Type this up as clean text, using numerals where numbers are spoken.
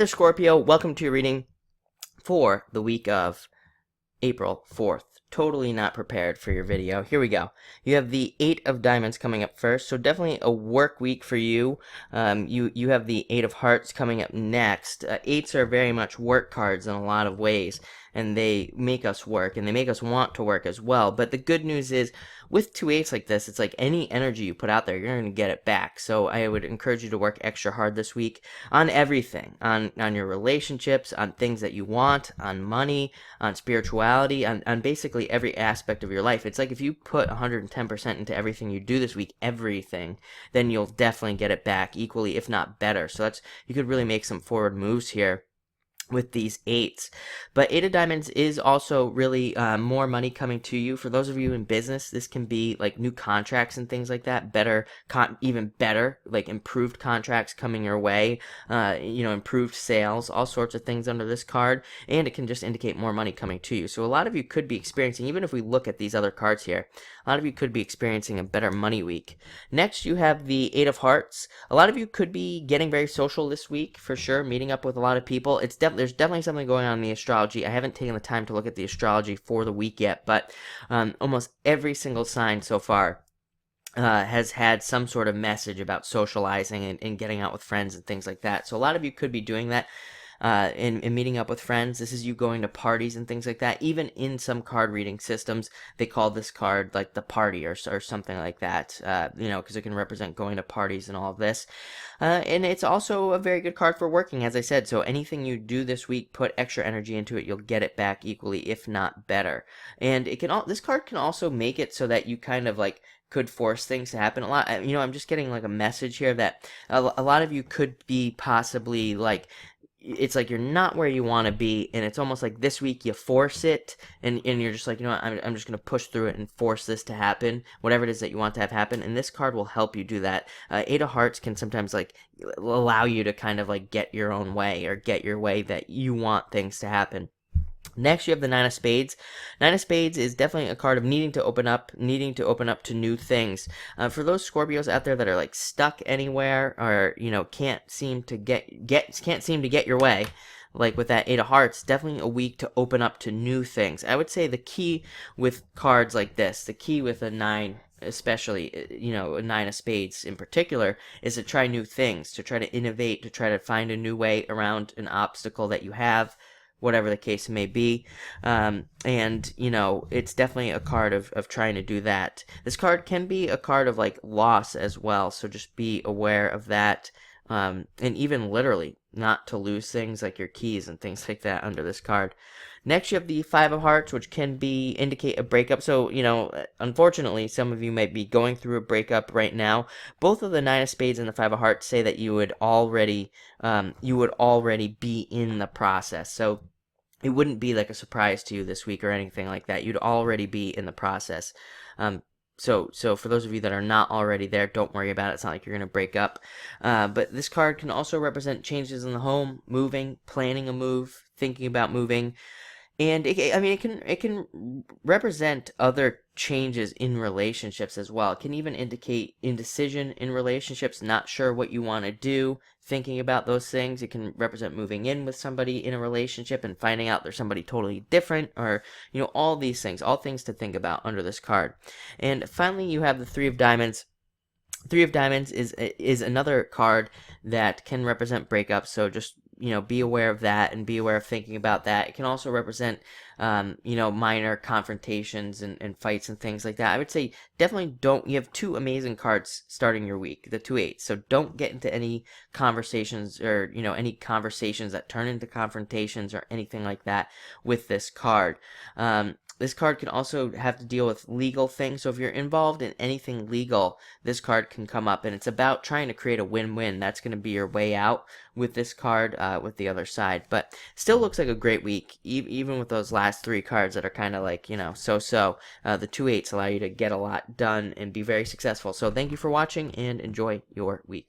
There, Scorpio. Welcome to your reading for the week of April 4th. Totally not prepared for your video. Here we go. You have the Eight of Diamonds coming up first, so definitely a work week for you. You have the Eight of Hearts coming up next. Eights are very much work cards in a lot of ways, and they make us work, and they make us want to work as well. But the good news is, with two eights like this, it's like any energy you put out there, you're going to get it back. So I would encourage you to work extra hard this week on everything, on your relationships, on things that you want, on money, on spirituality, on basically every aspect of your life. It's like if you put 110% into everything you do this week, everything, then you'll definitely get it back equally, if not better. So you could really make some forward moves here with these eights. But Eight of Diamonds is also really more money coming to you. For those of you in business, this can be like new contracts and things like that, even better, like improved contracts coming your way, improved sales, all sorts of things under this card, and it can just indicate more money coming to you. So a lot of you could be experiencing, even if we look at these other cards here, a lot of you could be experiencing a better money week. Next, you have the Eight of Hearts. A lot of you could be getting very social this week, for sure, meeting up with a lot of people. There's definitely something going on in the astrology. I haven't taken the time to look at the astrology for the week yet, but almost every single sign so far has had some sort of message about socializing and getting out with friends and things like that. So a lot of you could be doing that. In meeting up with friends. This is you going to parties and things like that. Even in some card reading systems, they call this card like the party or something like that, because it can represent going to parties and all of this. And it's also a very good card for working, as I said. So anything you do this week, put extra energy into it, you'll get it back equally, if not better. And this card can also make it so that you kind of like could force things to happen a lot. I'm just getting like a message here that a lot of you could be possibly like, it's like you're not where you want to be, and it's almost like this week you force it, and you're just like, I'm just going to push through it and force this to happen, whatever it is that you want to have happen, and this card will help you do that. Eight of Hearts can sometimes like allow you to kind of like get your own way, or get your way that you want things to happen. Next, you have the Nine of Spades. Nine of Spades is definitely a card of needing to open up to new things. For those Scorpios out there that are like stuck anywhere, or can't seem to get your way, like with that Eight of Hearts, definitely a week to open up to new things. I would say the key with cards like this, the key with a nine, especially, a Nine of Spades in particular, is to try new things, to try to innovate, to try to find a new way around an obstacle that you have, whatever the case may be. It's definitely a card of trying to do that. This card can be a card of like loss as well, so just be aware of that. And even literally not to lose things like your keys and things like that under this card. Next, you have the Five of Hearts, which can indicate a breakup. So, unfortunately, some of you might be going through a breakup right now. Both of the Nine of Spades and the Five of Hearts say that you would already be in the process. So it wouldn't be like a surprise to you this week or anything like that. You'd already be in the process. So for those of you that are not already there, don't worry about it. It's not like you're going to break up. But this card can also represent changes in the home, moving, planning a move, thinking about moving. And it can represent other changes in relationships as well. It can even indicate indecision in relationships, not sure what you want to do, thinking about those things. It can represent moving in with somebody in a relationship and finding out there's somebody totally different, or all these things, all things to think about under this card. And finally, you have the Three of Diamonds. Three of Diamonds is another card that can represent breakups, so just be aware of that and be aware of thinking about that. It can also represent minor confrontations and fights and things like that. I would say definitely you have two amazing cards starting your week, the two eights, so don't get into any conversations, or any conversations that turn into confrontations or anything like that with this card. This card can also have to deal with legal things. So if you're involved in anything legal, this card can come up. And it's about trying to create a win-win. That's going to be your way out with this card, with the other side. But still looks like a great week, even with those last three cards that are kind of like, so-so. The two eights allow you to get a lot done and be very successful. So thank you for watching, and enjoy your week.